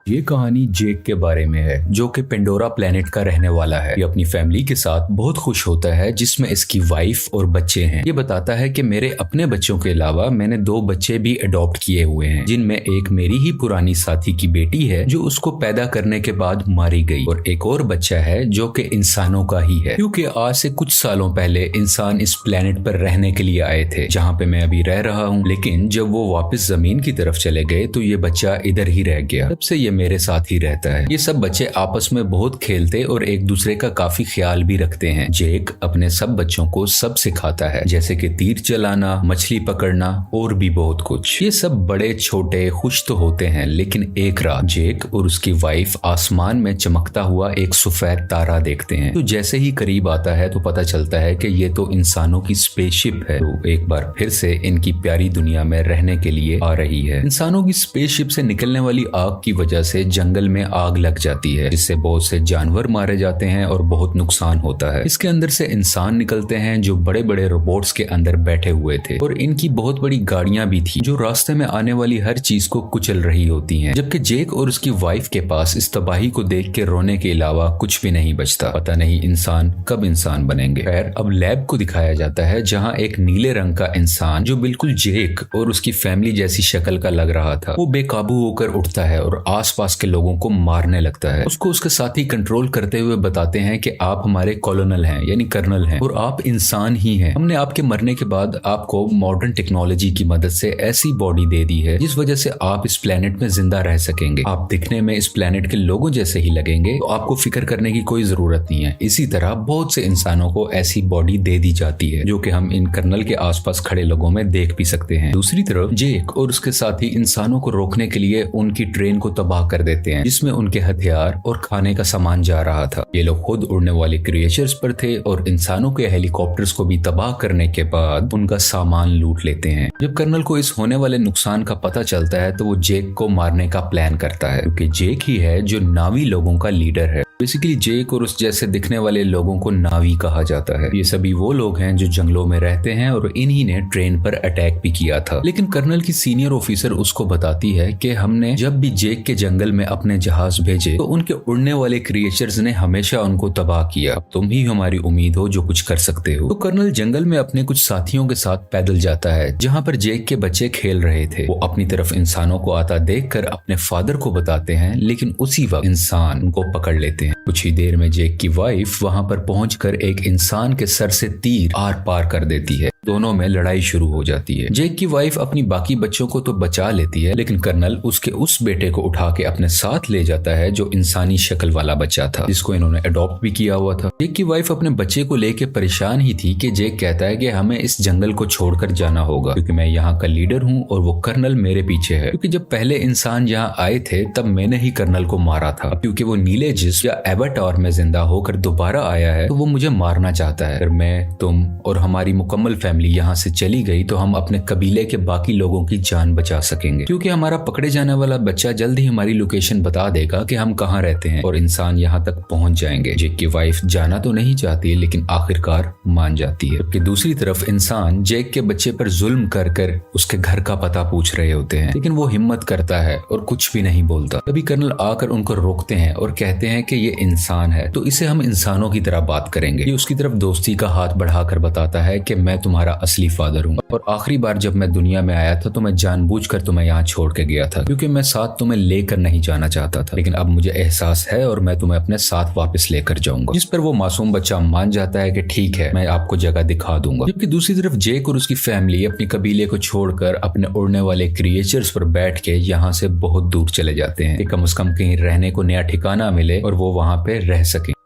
ये कहानी जेक के बारे में है जो कि पेंडोरा प्लेनेट का रहने वाला है। ये अपनी फैमिली के साथ बहुत खुश होता है जिसमें इसकी वाइफ और बच्चे हैं। ये बताता है कि मेरे अपने बच्चों के अलावा मैंने 2 बच्चे भी अडॉप्ट किए हुए हैं, जिनमें एक मेरी ही पुरानी साथी की बेटी है जो उसको पैदा करने के बाद मारी गई, और एक और बच्चा है जो कि इंसानों का ही है, क्योंकि आज से कुछ सालों पहले इंसान इस प्लेनेट पर रहने के लिए आए थे जहाँ पे मैं अभी रह रहा हूँ। लेकिन जब वो वापस जमीन की तरफ चले गए तो ये बच्चा इधर ही रह गया। तब से ये मेरे साथ ही रहता है। ये सब बच्चे आपस में बहुत खेलते और एक दूसरे का काफी ख्याल भी रखते हैं। जेक अपने सब बच्चों को सब सिखाता है, जैसे कि तीर चलाना, मछली पकड़ना और भी बहुत कुछ। ये सब बड़े छोटे खुश तो होते हैं, लेकिन एक रात जेक और उसकी वाइफ आसमान में चमकता हुआ एक सफेद तारा देखते हैं। तो जैसे ही करीब आता है तो पता चलता है कि ये तो इंसानों की स्पेसशिप है, तो एक बार फिर से इनकी प्यारी दुनिया में रहने के लिए आ रही है। इंसानों की स्पेसशिप से निकलने वाली आग की वजह से जंगल में आग लग जाती है, जिससे बहुत से जानवर मारे जाते हैं और बहुत नुकसान होता है। इसके अंदर से इंसान निकलते हैं जो बड़े बड़े रोबोट्स के अंदर बैठे हुए थे, और इनकी बहुत बड़ी गाड़ियां भी थी जो रास्ते में आने वाली हर चीज को कुचल रही होती हैं। जबकि जेक और उसकी वाइफ के पास इस तबाही को देख के रोने के अलावा कुछ भी नहीं बचता। पता नहीं इंसान कब इंसान बनेंगे। खैर, अब लैब को दिखाया जाता है जहाँ एक नीले रंग का इंसान जो बिल्कुल जेक और उसकी फैमिली जैसी शक्ल का लग रहा था, वो बेकाबू होकर उठता है और आसपास के लोगों को मारने लगता है। उसको उसके साथी कंट्रोल करते हुए बताते हैं कि आप हमारे कॉलोनल हैं, यानी कर्नल हैं, और आप इंसान ही हैं। हमने आपके मरने के बाद आपको मॉडर्न टेक्नोलॉजी की मदद से ऐसी बॉडी दे दी है जिस वजह से आप इस प्लेनेट में जिंदा रह सकेंगे। आप दिखने में इस प्लेनेट के लोगों जैसे ही लगेंगे, तो आपको फिक्र करने की कोई जरूरत नहीं है। इसी तरह बहुत से इंसानों को ऐसी बॉडी दे दी जाती है जो कि हम इन कर्नल के आसपास खड़े लोगों में देख भी सकते हैं। दूसरी तरफ जेक और उसके साथी इंसानों को रोकने के लिए उनकी ट्रेन को तबाह कर देते हैं, जिसमें उनके हथियार और खाने का सामान जा रहा था। ये लोग खुद उड़ने वाले क्रिएचर्स पर थे और इंसानों के हेलीकॉप्टर्स को भी तबाह करने के बाद उनका सामान लूट लेते हैं। जब कर्नल को इस होने वाले नुकसान का पता चलता है तो वो जेक को मारने का प्लान करता है, क्योंकि जेक ही है जो नावी लोगों का लीडर है। बेसिकली जेक और उस जैसे दिखने वाले लोगों को नावी कहा जाता है। ये सभी वो लोग हैं जो जंगलों में रहते हैं और इन्हीं ने ट्रेन पर अटैक भी किया था। लेकिन कर्नल की सीनियर ऑफिसर उसको बताती है कि हमने जब भी जेक के जंगल में अपने जहाज भेजे तो उनके उड़ने वाले क्रिएचर्स ने हमेशा उनको तबाह किया। अब तुम ही हमारी उम्मीद हो जो कुछ कर सकते हो। तो कर्नल जंगल में अपने कुछ साथियों के साथ पैदल जाता है जहाँ पर जेक के बच्चे खेल रहे थे। वो अपनी तरफ इंसानों को आता देखकर अपने फादर को बताते हैं, लेकिन उसी वक्त इंसान उनको पकड़ लेते हैं। कुछ ही देर में जेक की वाइफ वहां पर पहुंचकर एक इंसान के सर से तीर आर पार कर देती है। दोनों में लड़ाई शुरू हो जाती है। जेक की वाइफ अपनी बाकी बच्चों को तो बचा लेती है, लेकिन कर्नल उसके उस बेटे को उठा के अपने साथ ले जाता है जो इंसानी शक्ल वाला बच्चा था, जिसको इन्होंने अडॉप्ट भी किया हुआ था। जेक की वाइफ अपने बच्चे को लेके परेशान ही थी कि जेक कहता है कि हमें इस जंगल को छोड़कर जाना होगा, क्योंकि मैं यहाँ का लीडर हूँ और वो कर्नल मेरे पीछे है। क्योंकि जब पहले इंसान यहाँ आए थे तब मैंने ही कर्नल को मारा था। क्योंकि वो नीले जिस्म या एवाटार में जिंदा होकर दोबारा आया है तो वो मुझे मारना चाहता है। अगर मैं, तुम और हमारी मुकम्मल फैमिली यहाँ से चली गई तो हम अपने कबीले के बाकी लोगों की जान बचा सकेंगे, क्योंकि हमारा पकड़े जाने वाला बच्चा जल्द ही हमारी लोकेशन बता देगा कि हम कहाँ रहते हैं और इंसान यहाँ तक पहुंच जाएंगे। जेक की वाइफ जाना तो नहीं चाहती लेकिन आखिरकार मान जाती है। जबकि दूसरी तरफ इंसान जेक के बच्चे पर जुल्म कर कर उसके घर का पता पूछ रहे होते हैं, लेकिन वो हिम्मत करता है और कुछ भी नहीं बोलता। तभी कर्नल आकर उनको रोकते हैं और कहते हैं कि ये इंसान है तो इसे हम इंसानों की तरह बात करेंगे। ये उसकी तरफ दोस्ती का हाथ बढ़ाकर बताता है कि मैं तुम्हारा असली फादर हूँ, और आखिरी बार जब मैं दुनिया में आया था तो मैं जानबूझकर तुम्हें यहाँ छोड़ के गया था, क्योंकि मैं साथ तुम्हें लेकर नहीं जाना चाहता था। लेकिन अब मुझे एहसास है और मैं तुम्हें अपने साथ वापस लेकर जाऊंगा। जिस पर वो मासूम बच्चा मान जाता है कि ठीक है, मैं आपको जगह दिखा दूंगा। जबकि दूसरी तरफ जेक और उसकी फैमिली अपनी कबीले को छोड़कर अपने उड़ने वाले क्रिएचर्स पर बैठ के यहाँ से बहुत दूर चले जाते हैं कि कम से कम कहीं रहने को नया ठिकाना मिले और वो वहां पे रह सके।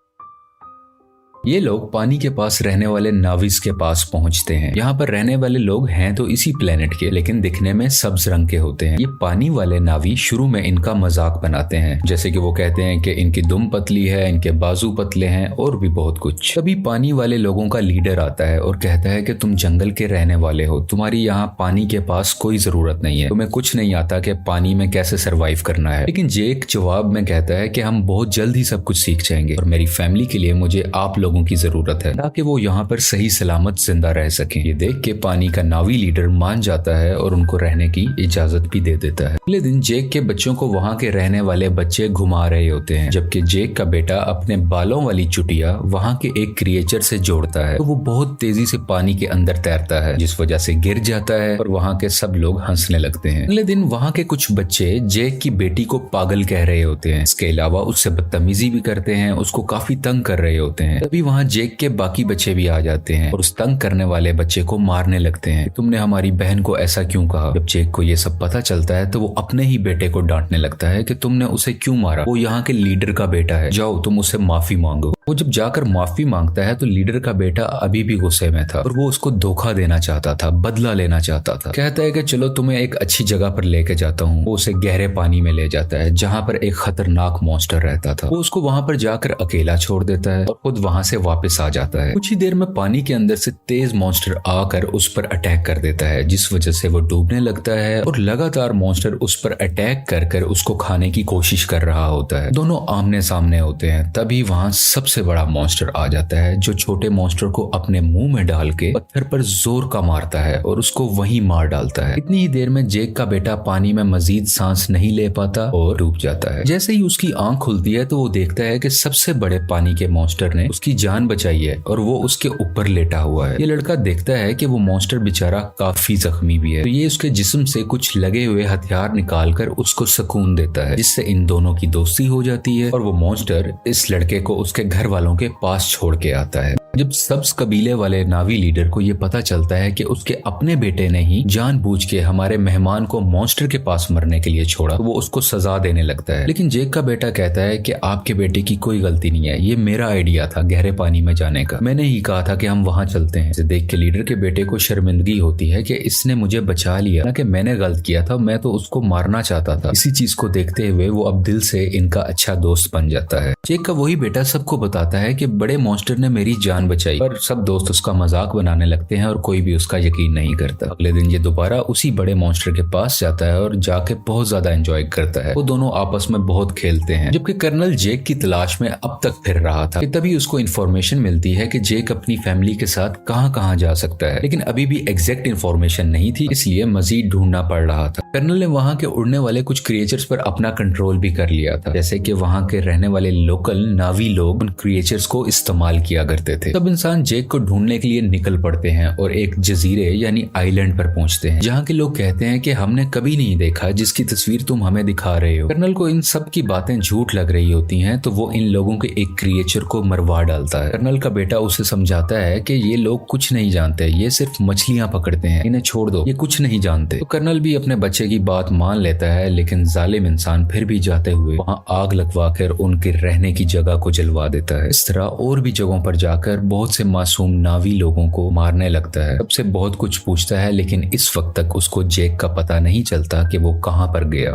ये लोग पानी के पास रहने वाले नाविस के पास पहुंचते हैं। यहाँ पर रहने वाले लोग हैं तो इसी प्लेनेट के, लेकिन दिखने में सब्ज रंग के होते हैं। ये पानी वाले नावी शुरू में इनका मजाक बनाते हैं, जैसे कि वो कहते हैं कि इनकी दुम पतली है, इनके बाजू पतले हैं और भी बहुत कुछ। तभी पानी वाले लोगों का लीडर आता है और कहता है कि तुम जंगल के रहने वाले हो, तुम्हारी यहाँ पानी के पास कोई जरूरत नहीं है, तुम्हें कुछ नहीं आता कि पानी में कैसे सरवाइव करना है। लेकिन जेक जवाब में कहता है कि हम बहुत जल्द ही सब कुछ सीख जाएंगे और मेरी फैमिली के लिए मुझे आप लोगों लोगों की जरूरत है ताकि वो यहाँ पर सही सलामत जिंदा रह सकें। ये देख के पानी का नावी लीडर मान जाता है और उनको रहने की इजाजत भी दे देता है। अगले दिन जेक के बच्चों को वहाँ के रहने वाले बच्चे घुमा रहे होते हैं, जबकि जेक का बेटा अपने बालों वाली चुटिया वहाँ के एक क्रिएचर से जोड़ता है तो वो बहुत तेजी से पानी के अंदर तैरता है, जिस वजह से गिर जाता है और वहाँ के सब लोग हंसने लगते हैं। अगले दिन वहाँ के कुछ बच्चे जेक की बेटी को पागल कह रहे होते हैं। इसके अलावा उससे बदतमीजी भी करते हैं, उसको काफी तंग कर रहे होते हैं। तभी वहाँ जेक के बाकी बच्चे भी आ जाते हैं और उस तंग करने वाले बच्चे को मारने लगते हैं। तुमने हमारी बहन को ऐसा क्यों कहा? जब जेक को ये सब पता चलता है तो वो अपने ही बेटे को डांटने लगता है कि तुमने उसे क्यों मारा, वो यहाँ के लीडर का बेटा है, जाओ तुम उससे माफी मांगो। वो जब जाकर माफी मांगता है तो लीडर का बेटा अभी भी गुस्से में था और वो उसको धोखा देना चाहता था, बदला लेना चाहता था। कहता है कि चलो तुम्हें एक अच्छी जगह पर लेके जाता हूँ। वो उसे गहरे पानी में ले जाता है जहाँ पर एक खतरनाक मॉन्स्टर रहता था। वो उसको वहाँ पर जाकर अकेला छोड़ देता है और खुद वहाँ से वापस आ जाता है। कुछ ही देर में पानी के अंदर से तेज मॉन्स्टर आकर उस पर अटैक कर देता है, जिस वजह से वो डूबने लगता है और लगातार मॉन्स्टर उस पर अटैक कर उसको खाने की कोशिश कर रहा होता है। दोनों आमने सामने होते हैं। तभी वहाँ सबसे बड़ा मॉन्स्टर आ जाता है जो छोटे मॉन्स्टर को अपने मुंह में डाल के पत्थर पर जोर का मारता है और उसको वहीं मार डालता है। इतनी ही देर में जेक का बेटा पानी में मजीद सांस नहीं ले पाता और डूब जाता है। जैसे ही उसकी आंख खुलती है तो वो देखता है कि सबसे बड़े पानी के मॉन्स्टर ने उसकी जान बचाई है और वो उसके ऊपर लेटा हुआ है। ये लड़का देखता है कि वो मॉन्स्टर बेचारा काफी जख्मी भी है, तो ये उसके जिस्म से कुछ लगे हुए हथियार निकालकर उसको सुकून देता है, जिससे इन दोनों की दोस्ती हो जाती है और वो मॉन्स्टर इस लड़के को उसके घर वालों के पास छोड़ के आता है। जब सब्ज कबीले वाले नावी लीडर को ये पता चलता है कि उसके अपने बेटे ने ही जानबूझ के हमारे मेहमान को मॉन्स्टर के पास मरने के लिए छोड़ा, तो वो उसको सजा देने लगता है। लेकिन जेक का बेटा कहता है कि आपके बेटे की कोई गलती नहीं है, ये मेरा आइडिया था गहरे पानी में जाने का, मैंने ही कहा था कि हम वहां चलते हैं। इसे देख के लीडर के बेटे को शर्मिंदगी होती है कि इसने मुझे बचा लिया, ना कि मैंने गलत किया था, मैं तो उसको मारना चाहता था। इसी चीज को देखते हुए वो अब दिल से इनका अच्छा दोस्त बन जाता है। जेक का वही बेटा सबको बताता है कि बड़े मॉन्स्टर ने मेरी जान बचाई, पर सब दोस्त उसका मजाक बनाने लगते हैं और कोई भी उसका यकीन नहीं करता। अगले दिन ये दोबारा उसी बड़े मॉन्स्टर के पास जाता है और जाके बहुत ज्यादा एंजॉय करता है। वो दोनों आपस में बहुत खेलते हैं, जबकि कर्नल जेक की तलाश में अब तक फिर रहा था कि तभी उसको इन्फॉर्मेशन मिलती है कि जेक अपनी फैमिली के साथ कहां कहां जा सकता है, लेकिन अभी भी एग्जैक्ट इन्फॉर्मेशन नहीं थी, इसलिए मजीद ढूंढना पड़ रहा था। कर्नल ने वहां के उड़ने वाले कुछ क्रिएचर्स पर अपना कंट्रोल भी कर लिया था, जैसे कि वहां के रहने वाले लोकल नावी लोग उन क्रिएचर्स को इस्तेमाल किया करते थे। सब इंसान जेक को ढूंढने के लिए निकल पड़ते हैं और एक जजीरे यानी आइलैंड पर पहुंचते हैं, जहाँ के लोग कहते हैं कि हमने कभी नहीं देखा जिसकी तस्वीर तुम हमें दिखा रहे हो। कर्नल को इन सब की बातें झूठ लग रही होती हैं, तो वो इन लोगों के एक क्रिएचर को मरवा डालता है। कर्नल का बेटा उसे समझाता है कि ये लोग कुछ नहीं जानते, ये सिर्फ मछलियां पकड़ते हैं, इन्हें छोड़ दो, ये कुछ नहीं जानते। तो कर्नल भी अपने बच्चे की बात मान लेता है, लेकिन जालिम इंसान फिर भी जाते हुए वहाँ आग लगवा कर उनके रहने की जगह को जलवा देता है। इस तरह और भी जगहों पर जाकर बहुत से मासूम नावी लोगों को मारने लगता है। सबसे बहुत कुछ पूछता है, लेकिन इस वक्त तक उसको जेक का पता नहीं चलता कि वो कहां पर गया।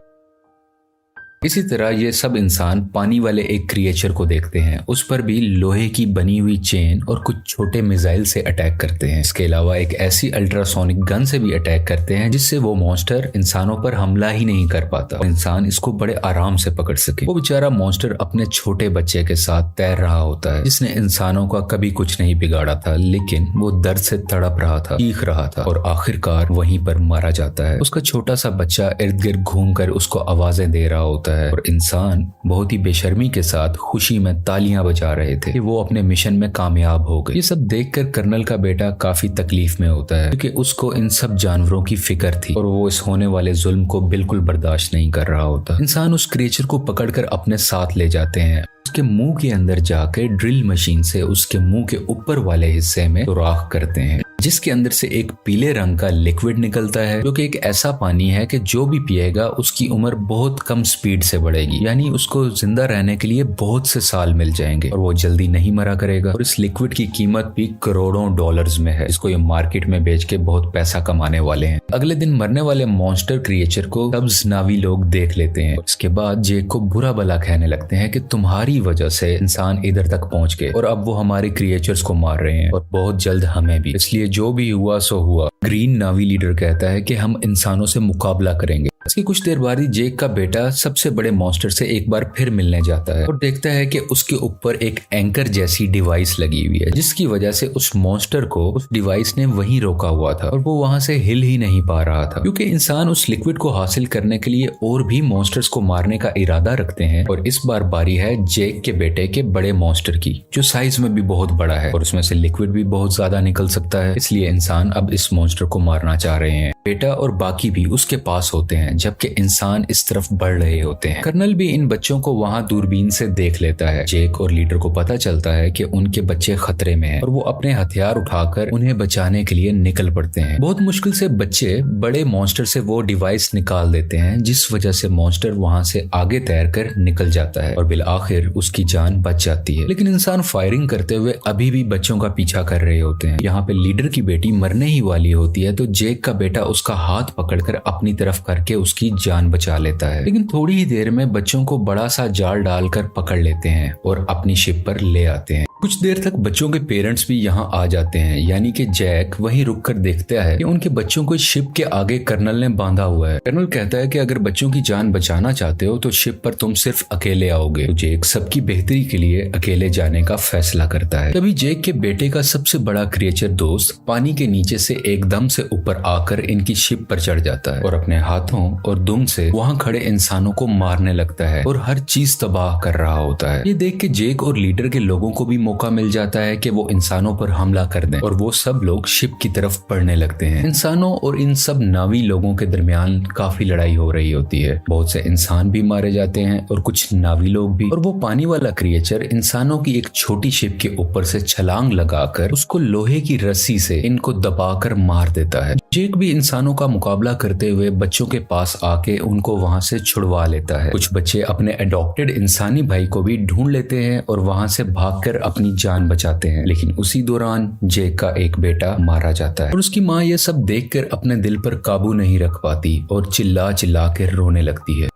इसी तरह ये सब इंसान पानी वाले एक क्रिएचर को देखते हैं, उस पर भी लोहे की बनी हुई चेन और कुछ छोटे मिसाइल से अटैक करते हैं। इसके अलावा एक ऐसी अल्ट्रासोनिक गन से भी अटैक करते हैं जिससे वो मॉन्स्टर इंसानों पर हमला ही नहीं कर पाता और इंसान इसको बड़े आराम से पकड़ सके। वो बेचारा मॉन्स्टर अपने छोटे बच्चे के साथ तैर रहा होता है, जिसने इंसानों का कभी कुछ नहीं बिगाड़ा था, लेकिन वो दर्द से तड़प रहा था, चीख रहा था और आखिरकार वहीं पर मारा जाता है। उसका छोटा सा बच्चा इर्द गिर्द घूम कर उसको आवाजें दे रहा होता है और इंसान बहुत ही बेशर्मी के साथ खुशी में तालियां बजा रहे थे कि वो अपने मिशन में कामयाब हो गए। ये सब देखकर कर्नल का बेटा काफी तकलीफ में होता है, क्योंकि उसको इन सब जानवरों की फिक्र थी और वो इस होने वाले जुल्म को बिल्कुल बर्दाश्त नहीं कर रहा होता। इंसान उस क्रिएचर को पकड़कर अपने साथ ले जाते हैं, उसके मुंह के अंदर जाकर ड्रिल मशीन से उसके मुंह के ऊपर वाले हिस्से में सुराख करते हैं, जिसके अंदर से एक पीले रंग का लिक्विड निकलता है, जो कि एक ऐसा पानी है कि जो भी पिएगा उसकी उम्र बहुत कम स्पीड से बढ़ेगी, यानी उसको जिंदा रहने के लिए बहुत से साल मिल जाएंगे और वो जल्दी नहीं मरा करेगा। और इस लिक्विड की कीमत भी करोड़ों डॉलर्स में है, इसको ये मार्केट में बेच के बहुत पैसा कमाने वाले हैं। अगले दिन मरने वाले मॉन्स्टर क्रिएचर को सब्ज नावी लोग देख लेते हैं। इसके बाद जेक को बुरा भला कहने लगते हैं कि तुम्हारी वजह से इंसान इधर तक पहुंच गए और अब वो हमारे क्रिएचर्स को मार रहे हैं और बहुत जल्द हमें भी, इसलिए जो भी हुआ सो हुआ। ग्रीन नावी लीडर कहता है कि हम इंसानों से मुकाबला करेंगे, इसके कुछ देर बाद ही जेक का बेटा सबसे बड़े मॉन्स्टर से एक बार फिर मिलने जाता है और देखता है कि उसके ऊपर एक एंकर जैसी डिवाइस लगी हुई है, जिसकी वजह से उस मॉन्स्टर को उस डिवाइस ने वहीं रोका हुआ था और वो वहां से हिल ही नहीं पा रहा था, क्योंकि इंसान उस लिक्विड को हासिल करने के लिए और भी मॉन्स्टर्स को मारने का इरादा रखते हैं। और इस बार बारी है जेक के बेटे के बड़े मॉन्स्टर की, जो साइज में भी बहुत बड़ा है और उसमें से लिक्विड भी बहुत ज्यादा निकल सकता है। इसलिए इंसान अब इस मॉन्स्टर को मारना चाह रहे हैं। बेटा और बाकी भी उसके पास होते हैं, जबकि इंसान इस तरफ बढ़ रहे होते हैं। कर्नल भी इन बच्चों को वहां दूरबीन से देख लेता है। जेक और लीडर को पता चलता है कि उनके बच्चे खतरे में हैं और वो अपने हथियार उठाकर उन्हें बचाने के लिए निकल पड़ते हैं। बहुत मुश्किल से बच्चे बड़े मॉन्स्टर से वो डिवाइस निकाल देते हैं, जिस वजह से मॉन्स्टर वहां से आगे तैरकर निकल जाता है और बिल आखिर उसकी जान बच जाती है। लेकिन इंसान फायरिंग करते हुए अभी भी बच्चों का पीछा कर रहे होते हैं। यहाँ पे लीडर की बेटी मरने ही वाली होती है, तो जेक का बेटा उसका हाथ पकड़कर अपनी तरफ करके उसकी जान बचा लेता है। लेकिन थोड़ी ही देर में बच्चों को बड़ा सा जाल डालकर पकड़ लेते हैं और अपनी शिप पर ले आते हैं। कुछ देर तक बच्चों के पेरेंट्स भी यहाँ आ जाते हैं, यानी कि जैक वहीं रुककर देखता है कि उनके बच्चों को शिप के आगे कर्नल ने बांधा हुआ है। कर्नल कहता है कि अगर बच्चों की जान बचाना चाहते हो तो शिप पर तुम सिर्फ अकेले आओगे। तो जेक सबकी बेहतरी के लिए अकेले जाने का फैसला करता है। तभी जेक के बेटे का सबसे बड़ा क्रिएचर दोस्त पानी के नीचे से एकदम से ऊपर आकर इनकी शिप पर चढ़ जाता है और अपने हाथों और दुम से वहाँ खड़े इंसानों को मारने लगता है और हर चीज तबाह कर रहा होता है। ये देख के जेक और लीडर के लोगों को भी मौका मिल जाता है कि वो इंसानों पर हमला कर दें और वो सब लोग शिप की तरफ बढ़ने लगते हैं। इंसानों और इन सब नावी लोगों के दरमियान काफी लड़ाई हो रही होती है। बहुत से इंसान भी मारे जाते हैं और कुछ नावी लोग भी। और वो पानी वाला क्रिएचर इंसानों की एक छोटी शिप के ऊपर से छलांग लगाकर उसको लोहे की रस्सी से इनको दबाकर मार देता है। जेक भी इंसानों का मुकाबला करते हुए बच्चों के पास आके उनको वहां से छुड़वा लेता है। कुछ बच्चे अपने अडॉप्टेड इंसानी भाई को भी ढूंढ लेते हैं और वहां से भागकर अपनी जान बचाते हैं। लेकिन उसी दौरान जेक का एक बेटा मारा जाता है और उसकी माँ ये सब देखकर अपने दिल पर काबू नहीं रख पाती और चिल्ला चिल्ला कर रोने लगती है।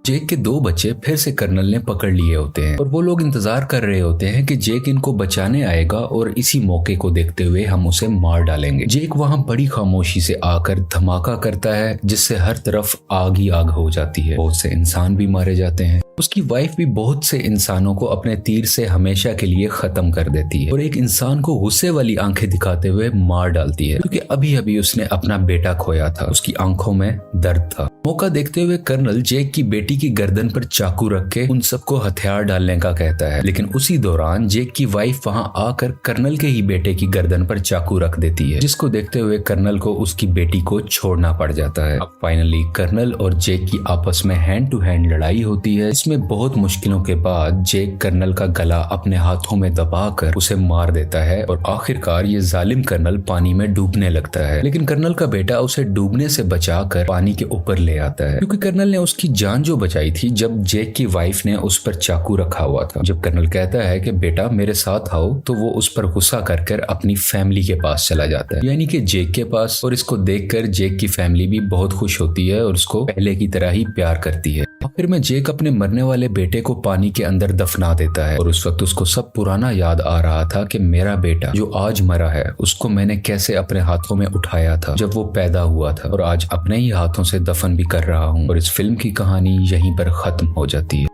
जेक के दो बच्चे फिर से कर्नल ने पकड़ लिए होते हैं और वो लोग इंतजार कर रहे होते हैं कि जेक इनको बचाने आएगा और इसी मौके को देखते हुए हम उसे मार डालेंगे। जेक वहां बड़ी खामोशी से आकर धमाका करता है, जिससे हर तरफ आग ही आग हो जाती है। बहुत से इंसान भी मारे जाते हैं। उसकी वाइफ भी बहुत से इंसानों को अपने तीर से हमेशा के लिए खत्म कर देती है और एक इंसान को गुस्से वाली आंखें दिखाते हुए मार डालती है, क्योंकि अभी अभी उसने अपना बेटा खोया था। उसकी आंखों में दर्द था। मौका देखते हुए कर्नल जेक की बेटी की गर्दन पर चाकू रख के उन सबको हथियार डालने का कहता है। लेकिन उसी दौरान जेक की वाइफ वहां आकर कर्नल के ही बेटे की गर्दन पर चाकू रख देती है, जिसको देखते हुए कर्नल को उसकी बेटी को छोड़ना पड़ जाता है। अब फाइनली कर्नल और जेक की आपस में हैंड टू हैंड लड़ाई होती है। इसमें बहुत मुश्किलों के बाद जेक कर्नल का गला अपने हाथों में दबाकर उसे मार देता है और आखिरकार ये जालिम कर्नल पानी में डूबने लगता है। लेकिन कर्नल का बेटा उसे डूबने से बचाकर पानी के ऊपर ले आता है, क्योंकि कर्नल ने उसकी जान जो बचाई थी जब जेक की वाइफ ने उस पर चाकू रखा हुआ था। जब कर्नल कहता है कि बेटा मेरे साथ आओ, तो वो उस पर गुस्सा कर अपनी फैमिली के पास चला जाता है, यानी कि जेक के पास। और इसको देखकर जेक की फैमिली भी बहुत खुश होती है और उसको पहले की तरह ही प्यार करती है। आखिर में जेक अपने मरने वाले बेटे को पानी के अंदर दफना देता है और उस वक्त उसको सब पुराना याद आ रहा था कि मेरा बेटा जो आज मरा है उसको मैंने कैसे अपने हाथों में उठाया था जब वो पैदा हुआ था, और आज अपने ही हाथों से दफन भी कर रहा हूँ। और इस फिल्म की कहानी यहीं पर खत्म हो जाती है।